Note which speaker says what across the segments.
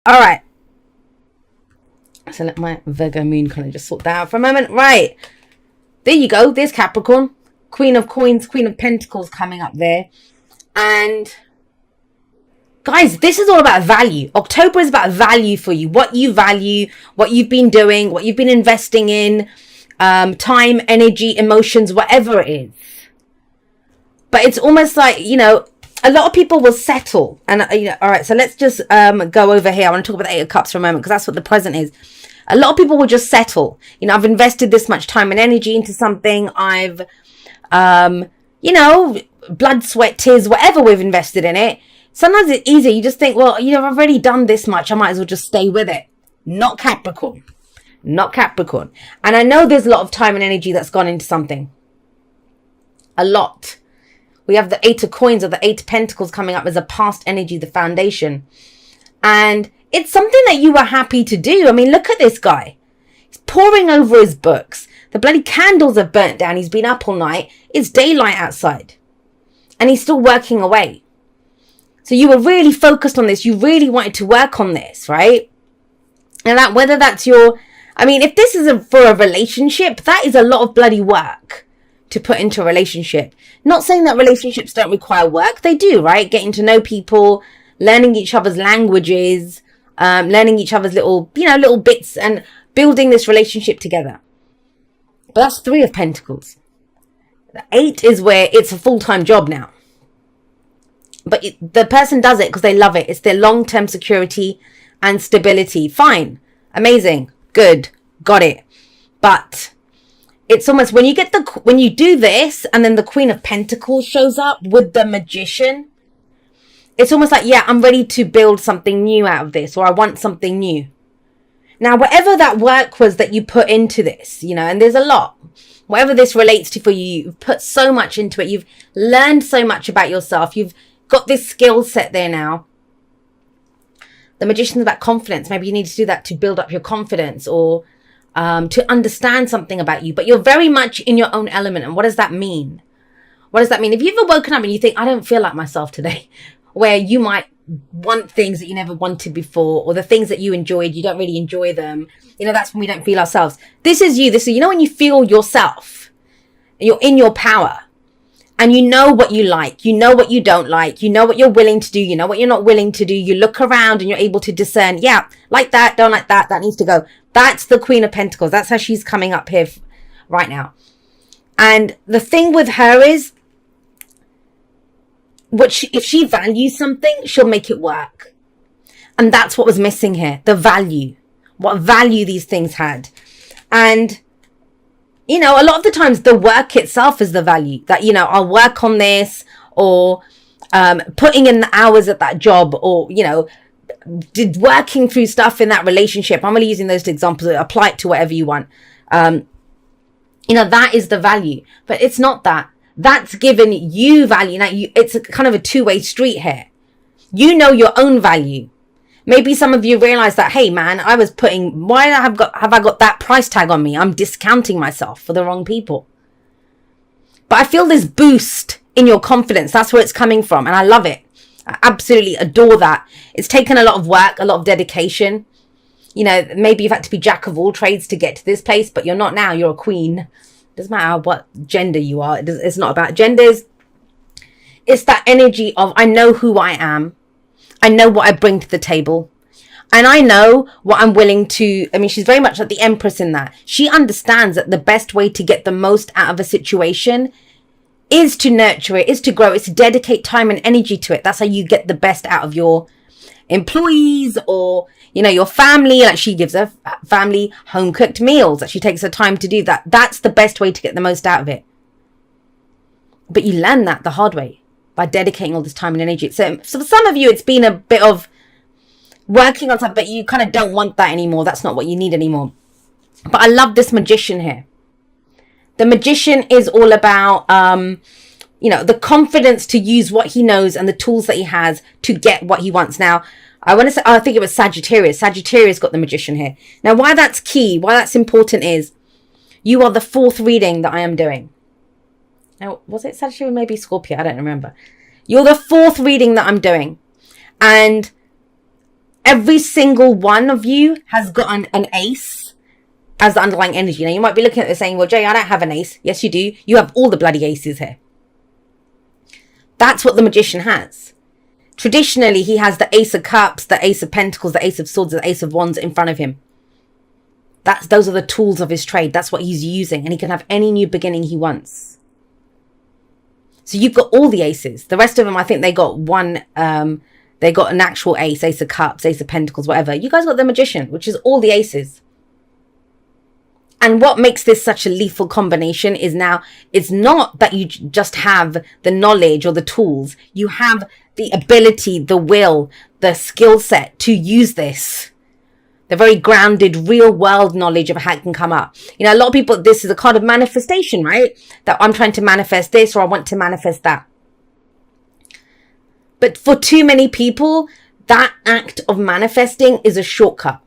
Speaker 1: All right. So let my Virgo moon kind of just sort that out for a moment. Right. There you go. There's Capricorn. Queen of Coins, Queen of Pentacles coming up there. And guys, this is all about value. October is about value for you. What you value, what you've been doing, what you've been investing in, time, energy, emotions, whatever it is. But it's almost like, a lot of people will settle. And, all right, so let's just go over here. I want to talk about the Eight of Cups for a moment because that's what the present is. A lot of people will just settle. I've invested this much time and energy into something. I've, blood, sweat, tears, whatever we've invested in it. Sometimes it's easy. You just think, well, I've already done this much. I might as well just stay with it. Not Capricorn. Not Capricorn. And I know there's a lot of time and energy that's gone into something. A lot. We have the Eight of Coins or the Eight of Pentacles coming up as a past energy, the foundation. And it's something that you were happy to do. I mean, look at this guy. He's poring over his books. The bloody candles have burnt down. He's been up all night. It's daylight outside. And he's still working away. So you were really focused on this. You really wanted to work on this, right? And that, whether that's if this is for a relationship, that is a lot of bloody work to put into a relationship. Not saying that relationships don't require work. They do, right? Getting to know people, learning each other's languages, learning each other's little bits and building this relationship together. But that's Three of Pentacles. The Eight is where it's a full-time job now. But the person does it because they love it. It's their long-term security and stability. Fine. Amazing. Good. Got it. But it's almost when you do this and then the Queen of Pentacles shows up with the Magician, it's almost like, yeah, I'm ready to build something new out of this, or I want something new. Now, whatever that work was that you put into this, and there's a lot, whatever this relates to for you, you've put so much into it. You've learned so much about yourself. You've got this skill set there now. The Magician's about confidence. Maybe you need to do that to build up your confidence or to understand something about you. But you're very much in your own element. And what does that mean? What does that mean? If you've ever woken up and you think, I don't feel like myself today, where you might want things that you never wanted before, or the things that you enjoyed, you don't really enjoy them. That's when we don't feel ourselves. This is you. This is, when you feel yourself, you're in your power. And you know what you like, you know what you don't like, you know what you're willing to do, you know what you're not willing to do. You look around and you're able to discern, yeah, like that, don't like that, that needs to go. That's the Queen of Pentacles. That's how she's coming up here right now. And the thing with her is, if she values something, she'll make it work. And that's what was missing here, the value, what value these things had. And a lot of the times the work itself is the value that, I'll work on this, or putting in the hours at that job, or, working through stuff in that relationship. I'm really using those examples. Apply it to whatever you want. That is the value, but it's not that. That's given you value. Now, it's a kind of a two-way street here. You know your own value. Maybe some of you realize that, hey man, why have I got that price tag on me? I'm discounting myself for the wrong people. But I feel this boost in your confidence. That's where it's coming from. And I love it. I absolutely adore that. It's taken a lot of work, a lot of dedication. Maybe you've had to be jack of all trades to get to this place, but you're not now. You're a queen. Doesn't matter what gender you are. It's not about genders. It's that energy of, I know who I am. I know what I bring to the table. And I know what I'm willing to. She's very much like the Empress in that. She understands that the best way to get the most out of a situation is to nurture it, is to grow, is to dedicate time and energy to it. That's how you get the best out of your employees or, your family. Like she gives her family home cooked meals, that she takes her time to do that. That's the best way to get the most out of it. But you learn that the hard way, by dedicating all this time and energy. So for some of you, it's been a bit of working on something, but you kind of don't want that anymore. That's not what you need anymore. But I love this Magician here. The Magician is all about, the confidence to use what he knows and the tools that he has to get what he wants. Now, I think it was Sagittarius. Sagittarius got the Magician here. Now, why that's key, why that's important is, you are the fourth reading that I am doing. Now, was it Sagittarius? Maybe Scorpio. I don't remember. You're the fourth reading that I'm doing. And Every single one of you has got an ace as the underlying energy. Now, you might be looking at this saying, well, Jay, I don't have an ace. Yes, you do. You have all the bloody aces here. That's what the magician has. Traditionally, he has the ace of cups, the ace of pentacles, the ace of swords, the ace of wands in front of him. Those are the tools of his trade. That's what he's using. And he can have any new beginning he wants. So you've got all the aces. The rest of them, I think they got one, they got an actual ace, ace of cups, ace of pentacles, whatever. You guys got the magician, which is all the aces. And what makes this such a lethal combination is now, it's not that you just have the knowledge or the tools. You have the ability, the will, the skill set to use this. The very grounded, real world knowledge of how it can come up. You know, a lot of people, this is a card of manifestation, right? That I'm trying to manifest this or I want to manifest that. But for too many people, that act of manifesting is a shortcut.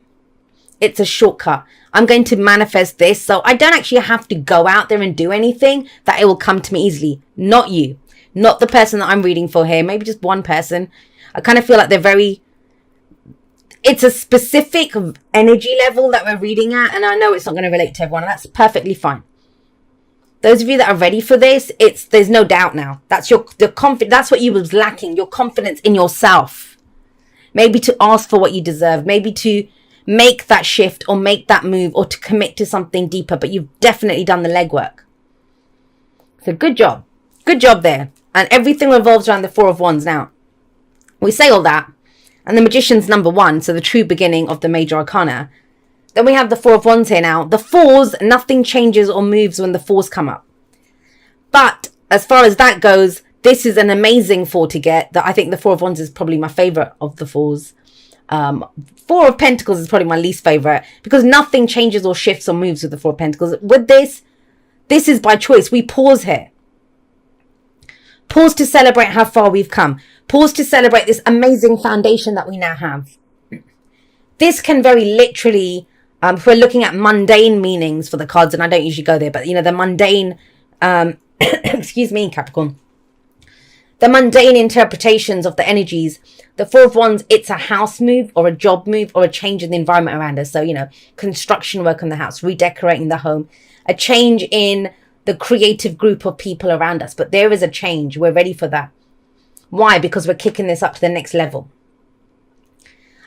Speaker 1: It's a shortcut. I'm going to manifest this, so I don't actually have to go out there and do anything, that it will come to me easily. Not you. Not the person that I'm reading for here. Maybe just one person. I kind of feel like they're very... It's a specific energy level that we're reading at, and I know it's not going to relate to everyone, and that's perfectly fine. Those of you that are ready for this, there's no doubt now. That's that's what you was lacking, your confidence in yourself. Maybe to ask for what you deserve, maybe to make that shift or make that move or to commit to something deeper, but you've definitely done the legwork. So good job. Good job there. And everything revolves around the Four of Wands now. We say all that. And the Magician's number one, so the true beginning of the major arcana. Then we have the Four of Wands here now. The fours, nothing changes or moves when the fours come up. But as far as that goes, this is an amazing four to get. That I think the Four of Wands is probably my favorite of the fours. Four of Pentacles is probably my least favorite because nothing changes or shifts or moves with the Four of Pentacles. With this is by choice. We pause here. Pause to celebrate how far we've come. Pause to celebrate this amazing foundation that we now have. This can very literally, if we're looking at mundane meanings for the cards, and I don't usually go there, but you know, the mundane, excuse me, Capricorn, the mundane interpretations of the energies, the Four of Wands, it's a house move or a job move or a change in the environment around us. So, you know, construction work on the house, redecorating the home, a change in the creative group of people around us. But there is a change. We're ready for that. Why? Because we're kicking this up to the next level.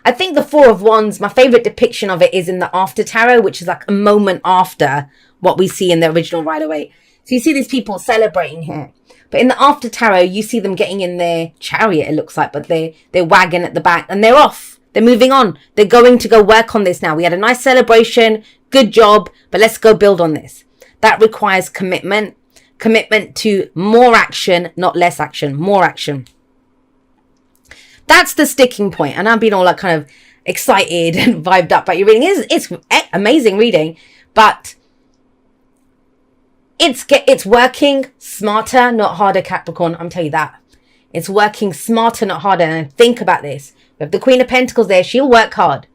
Speaker 1: I think the Four of Wands, my favorite depiction of it is in the After Tarot, which is like a moment after what we see in the original Rider-Waite. So you see these people celebrating here. But in the After Tarot, you see them getting in their chariot, it looks like, but they're wagon at the back and they're off. They're moving on. They're going to go work on this now. We had a nice celebration. Good job. But let's go build on this. That requires commitment. Commitment to more action, not less action. More action. That's the sticking point. And I'm being all like kind of excited and vibed up by your reading. It's amazing reading. But it's working smarter, not harder, Capricorn. I'm telling you that. It's working smarter, not harder. And think about this. We have the Queen of Pentacles there. She'll work hard.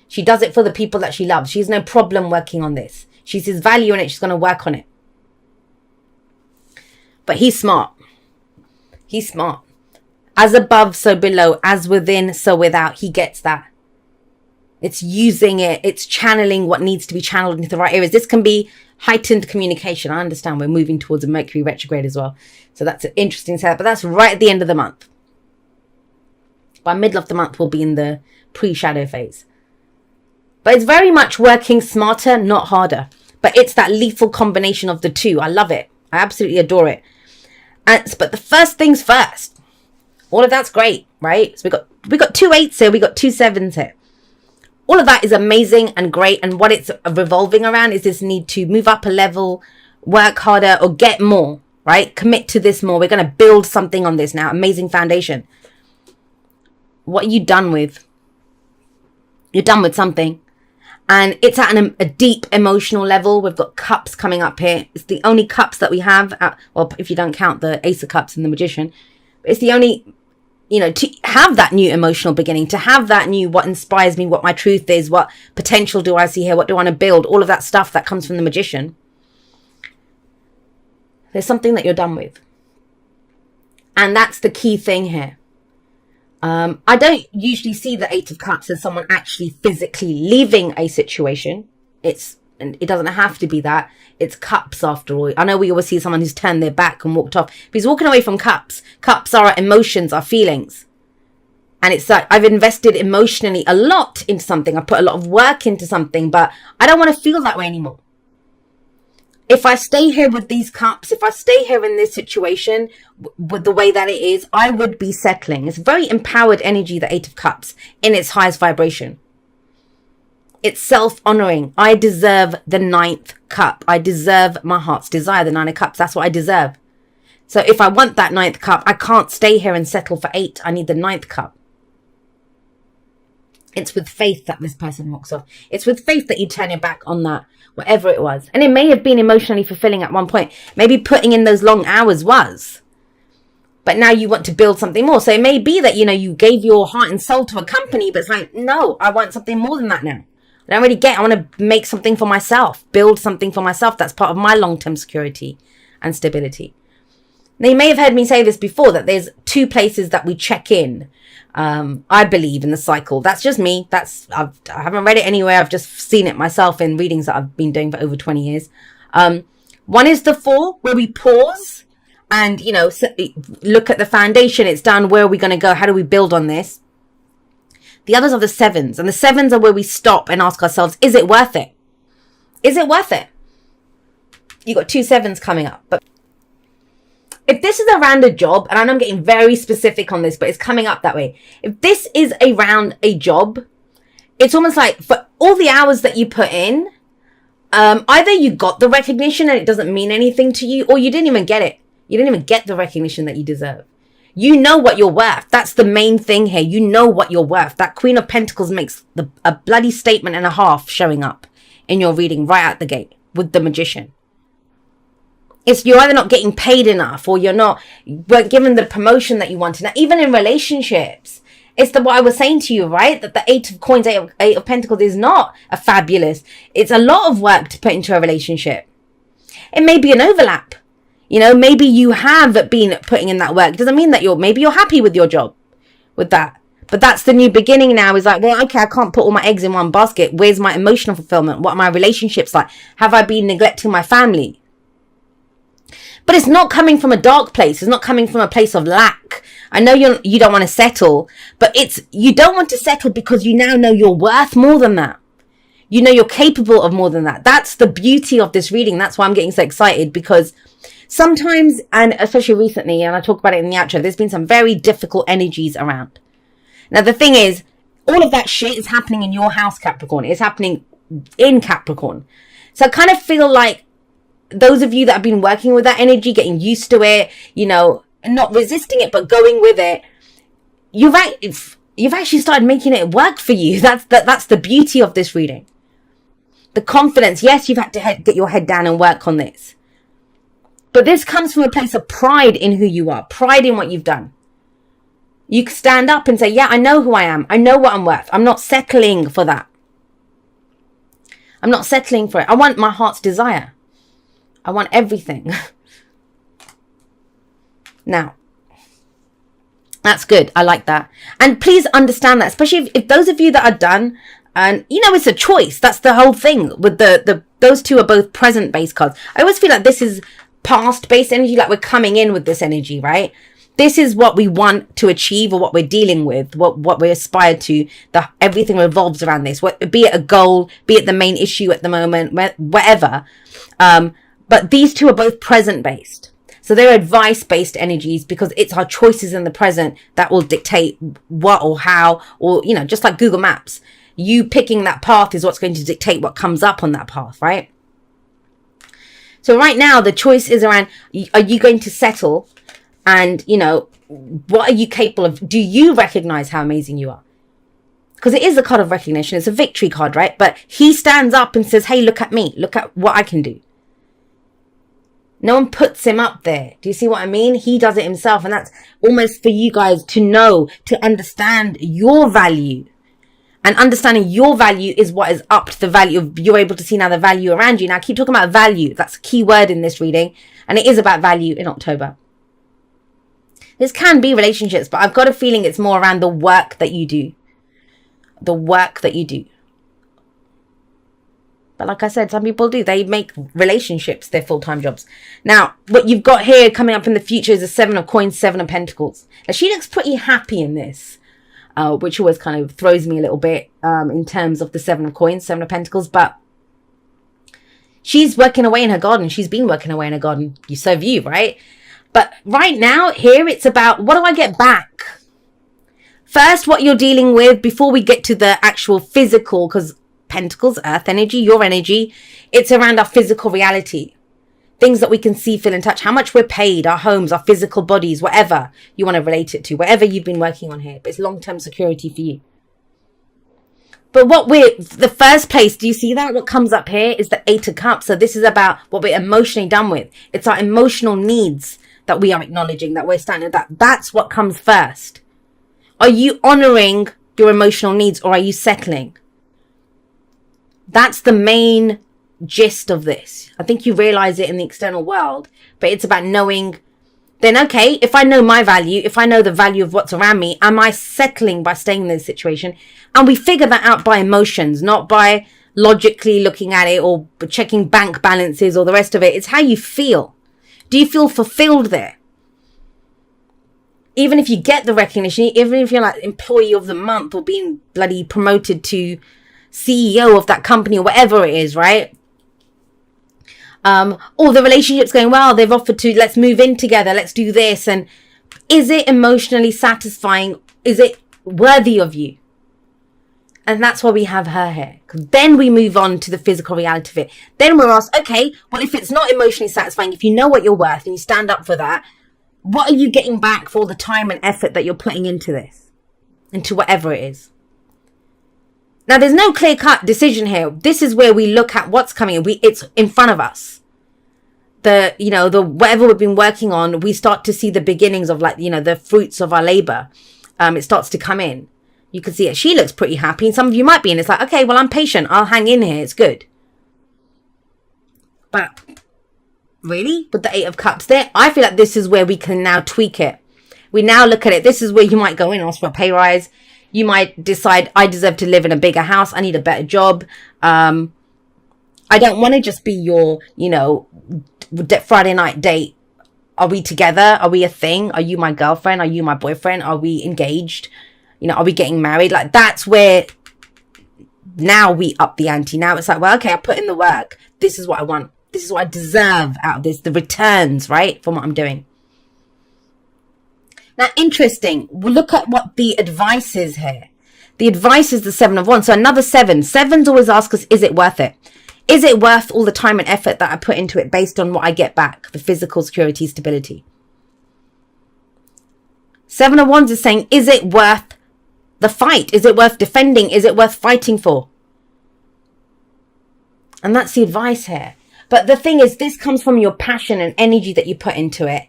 Speaker 1: She does it for the people that she loves. She has no problem working on this. She sees value in it. She's going to work on it. But he's smart. He's smart. As above, so below. As within, so without. He gets that. It's using it. It's channeling what needs to be channeled into the right areas. This can be heightened communication. I understand we're moving towards a Mercury retrograde as well. So that's an interesting setup. But that's right at the end of the month. By middle of the month, we'll be in the pre-shadow phase. But it's very much working smarter, not harder. But it's that lethal combination of the two. I love it. I absolutely adore it. But the first things first. All of that's great, right? So we got 2 8s here. We got 2 7s here. All of that is amazing and great. And what it's revolving around is this need to move up a level, work harder, or get more, right? Commit to this more. We're going to build something on this now. Amazing foundation. What are you done with? You're done with something. And it's at a deep emotional level. We've got cups coming up here. It's the only cups that we have. Well, if you don't count the Ace of Cups and the Magician. It's the only, you know, to have that new emotional beginning. To have that new what inspires me, what my truth is, what potential do I see here, what do I want to build. All of that stuff that comes from the Magician. There's something that you're done with. And that's the key thing here. I don't usually see the Eight of Cups as someone actually physically leaving a situation. It doesn't have to be that. It's cups after all. I know we always see someone who's turned their back and walked off. But he's walking away from cups. Cups are our emotions, our feelings. And it's like, I've invested emotionally a lot into something. I put a lot of work into something, but I don't want to feel that way anymore. If I stay here with these cups, if I stay here in this situation with the way that it is, I would be settling. It's very empowered energy, the Eight of Cups, in its highest vibration. It's self-honoring. I deserve the ninth cup. I deserve my heart's desire, the Nine of Cups. That's what I deserve. So if I want that ninth cup, I can't stay here and settle for 8. I need the ninth cup. It's with faith that this person walks off. It's with faith that you turn your back on that, whatever it was. And it may have been emotionally fulfilling at one point. Maybe putting in those long hours was. But now you want to build something more. So it may be that, you gave your heart and soul to a company, but it's like, no, I want something more than that now. I don't really get it. I want to make something for myself, build something for myself. That's part of my long-term security and stability. Now, you may have heard me say this before, that there's 2 places that we check in. I believe in the cycle. That's just me. I haven't read it anywhere. I've just seen it myself in readings that I've been doing for over 20 years. One is the 4, where we pause and, look at the foundation. It's done. Where are we going to go? How do we build on this? The others are the 7s. And the 7s are where we stop and ask ourselves, is it worth it? Is it worth it? You got 2 7s coming up. But if this is around a job, and I know I'm getting very specific on this, but it's coming up that way. If this is around a job, it's almost like for all the hours that you put in, either you got the recognition and it doesn't mean anything to you, or you didn't even get it. You didn't even get the recognition that you deserve. You know what you're worth. That's the main thing here. You know what you're worth. That Queen of Pentacles makes a bloody statement and a half showing up in your reading right out the gate with the Magician. It's you're either not getting paid enough, or you weren't given the promotion that you wanted. Now, even in relationships, it's what I was saying to you, right? That the 8 of Coins, 8 of Pentacles is not a fabulous. It's a lot of work to put into a relationship. It may be an overlap. Maybe you have been putting in that work. It doesn't mean that maybe you're happy with your job with that. But that's the new beginning now, is like, well, okay, I can't put all my eggs in one basket. Where's my emotional fulfillment? What are my relationships like? Have I been neglecting my family? But it's not coming from a dark place. It's not coming from a place of lack. I know you don't want to settle, but you don't want to settle because you now know you're worth more than that. You know you're capable of more than that. That's the beauty of this reading. That's why I'm getting so excited, because sometimes, and especially recently, and I talk about it in the outro, there's been some very difficult energies around. Now, the thing is, all of that shit is happening in your house, Capricorn. It's happening in Capricorn. So I kind of feel like those of you that have been working with that energy, getting used to it, not resisting it, but going with it, you've actually started making it work for you. That's the beauty of this reading. The confidence. Yes, you've had to get your head down and work on this. But this comes from a place of pride in who you are, pride in what you've done. You can stand up and say, yeah, I know who I am. I know what I'm worth. I'm not settling for that. I'm not settling for it. I want my heart's desire. I want everything. Now, that's good. I like that. And please understand that, especially if those of you that are done, and it's a choice. That's the whole thing with those 2 are both present based cards. I always feel like this is past based energy, like we're coming in with this energy, right? This is what we want to achieve, or what we're dealing with, what we aspire to. Everything revolves around this, be it a goal, be it the main issue at the moment, whatever. But these 2 are both present based. So they're advice based energies, because it's our choices in the present that will dictate what or how, or, just like Google Maps, you picking that path is what's going to dictate what comes up on that path, right? So right now, the choice is around, are you going to settle? And, what are you capable of? Do you recognize how amazing you are? Because it is a card of recognition. It's a victory card, right? But he stands up and says, hey, look at me. Look at what I can do. No one puts him up there. Do you see what I mean? He does it himself. And that's almost for you guys to know, to understand your value. And understanding your value is what is up to the value of, you're able to see now the value around you. Now I keep talking about value. That's a key word in this reading. And it is about value in October. This can be relationships, but I've got a feeling it's more around the work that you do. The work that you do. But like I said, some people do. They make relationships their full-time jobs. Now, what you've got here coming up in the future is a 7 of coins, 7 of pentacles. Now, she looks pretty happy in this, which always kind of throws me a little bit in terms of the 7 of coins, 7 of pentacles. But she's working away in her garden. She's been working away in her garden. So have you, right? But right now, here, it's about, what do I get back? First, what you're dealing with before we get to the actual physical, because Pentacles, earth energy, your energy, it's around our physical reality. Things that we can see, feel and touch. How much we're paid, our homes, our physical bodies, whatever you want to relate it to, whatever you've been working on here. But it's long-term security for you. But the first place, do you see that? What comes up here is the 8 of Cups. So this is about what we're emotionally done with. It's our emotional needs that we are acknowledging, that we're standing with. That's what comes first. Are you honoring your emotional needs, or are you settling? That's the main gist of this. I think you realize it in the external world, but it's about knowing, then, okay, if I know my value, if I know the value of what's around me, am I settling by staying in this situation? And we figure that out by emotions, not by logically looking at it or checking bank balances or the rest of it. It's how you feel. Do you feel fulfilled there? Even if you get the recognition, even if you're like employee of the month or being bloody promoted to CEO of that company or whatever it is, right? Or the relationship's going well, they've offered to, let's move in together, let's do this. And is it emotionally satisfying? Is it worthy of you? And that's why we have her here. Because then we move on to the physical reality of it. Then we're asked, okay, well, if it's not emotionally satisfying, if you know what you're worth and you stand up for that, what are you getting back for all the time and effort that you're putting into this? Into whatever it is. Now, there's no clear-cut decision here. This is where we look at what's coming. It's in front of us. The whatever we've been working on, we start to see the beginnings of, like, the fruits of our labor. It starts to come in. You can see it. She looks pretty happy. And some of you might be. And it's like, okay, well, I'm patient. I'll hang in here. It's good. But really, with the 8 of Cups there, I feel like this is where we can now tweak it. We now look at it. This is where you might go in, ask for a pay rise. You might decide, I deserve to live in a bigger house. I need a better job. I don't want to just be your, Friday night date. Are we together? Are we a thing? Are you my girlfriend? Are you my boyfriend? Are we engaged? Are we getting married? Like, that's where now we up the ante. Now it's like, well, okay, I put in the work. This is what I want. This is what I deserve out of this. The returns, right, from what I'm doing. Now, interesting. We'll look at what the advice is here. The advice is the 7 of Wands. So another 7. 7s always ask us, is it worth it? Is it worth all the time and effort that I put into it based on what I get back? The physical security, stability. 7 of Wands is saying, is it worth the fight? Is it worth defending? Is it worth fighting for? And that's the advice here. But the thing is, this comes from your passion and energy that you put into it.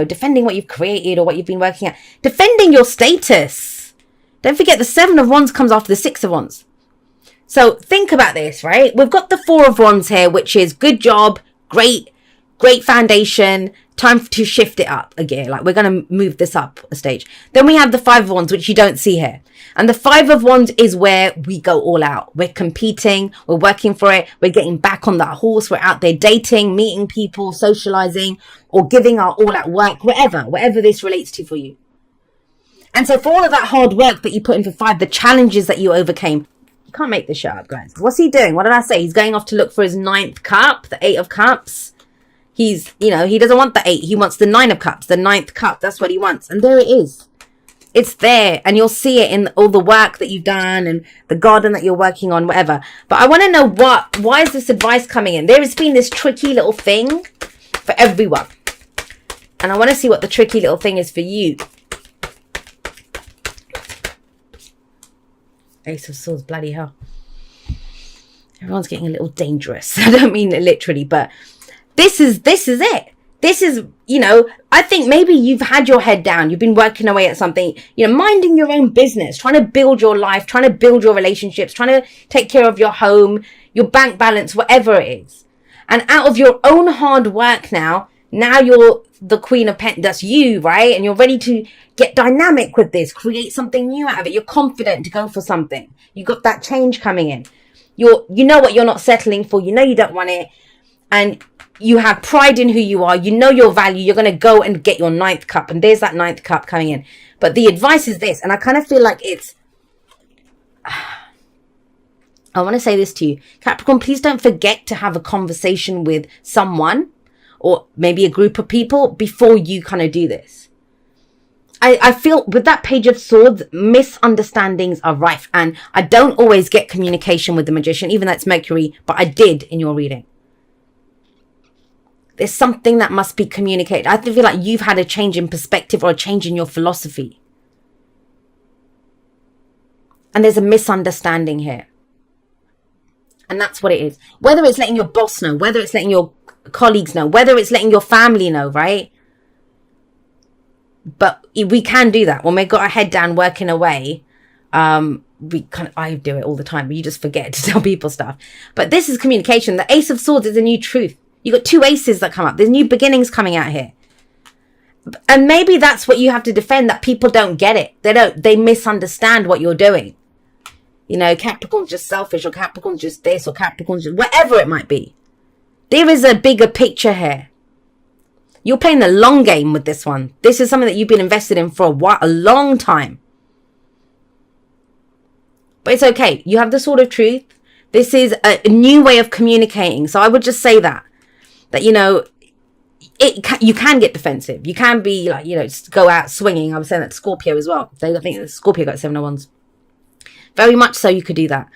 Speaker 1: Defending what you've created or what you've been working at. Defending your status. Don't forget, the 7 of Wands comes after the 6 of Wands. So think about this, right? We've got the 4 of Wands here, which is good job, great foundation, time to shift it up a gear. Like, we're going to move this up a stage. Then we have the 5 of Wands, which you don't see here. And the 5 of Wands is where we go all out. We're competing. We're working for it. We're getting back on that horse. We're out there dating, meeting people, socializing, or giving our all at work, whatever this relates to for you. And so for all of that hard work that you put in for 5, the challenges that you overcame, you can't make this shit up, guys. What's he doing? What did I say? He's going off to look for his 9th cup, the 8 of Cups. He doesn't want the 8. He wants the 9 of Cups, the 9th cup. That's what he wants. And there it is. It's there. And you'll see it in all the work that you've done and the garden that you're working on, whatever. But I want to know why is this advice coming in? There has been this tricky little thing for everyone. And I want to see what the tricky little thing is for you. Ace of Swords, bloody hell. Everyone's getting a little dangerous. I don't mean it literally, but this is it. This is, I think maybe you've had your head down. You've been working away at something, minding your own business, trying to build your life, trying to build your relationships, trying to take care of your home, your bank balance, whatever it is. And out of your own hard work now, Now you're the Queen of Pentacles. That's you, right? And you're ready to get dynamic with this, create something new out of it. You're confident to go for something. You got that change coming in. You know what you're not settling for. You know you don't want it. And you have pride in who you are. You know your value. You're going to go and get your 9th cup. And there's that 9th cup coming in. But the advice is this. And I kind of feel like it's... I want to say this to you. Capricorn, please don't forget to have a conversation with someone or maybe a group of people before you kind of do this. I feel with that Page of Swords, misunderstandings are rife. And I don't always get communication with the Magician, even though it's Mercury, but I did in your reading. There's something that must be communicated. I feel like you've had a change in perspective or a change in your philosophy. And there's a misunderstanding here. And that's what it is. Whether it's letting your boss know, whether it's letting your colleagues know, whether it's letting your family know, right? But we can do that when we've got our head down working away. I do it all the time, but you just forget to tell people stuff. But this is communication. The Ace of Swords is a new truth. You got 2 aces that come up. There's new beginnings coming out here. And maybe that's what you have to defend, that people don't get it. They misunderstand what you're doing. You know, Capricorn's just selfish, or Capricorn's just this, or Capricorn's just whatever it might be. There is a bigger picture here. You're playing the long game with this one. This is something that you've been invested in for a long time. But it's okay. You have the Sword of Truth. This is a new way of communicating. So I would just say that you know, you can get defensive. You can be like, you know, just go out swinging. I was saying that to Scorpio as well. I think Scorpio got 7 of Wands. Very much so you could do that.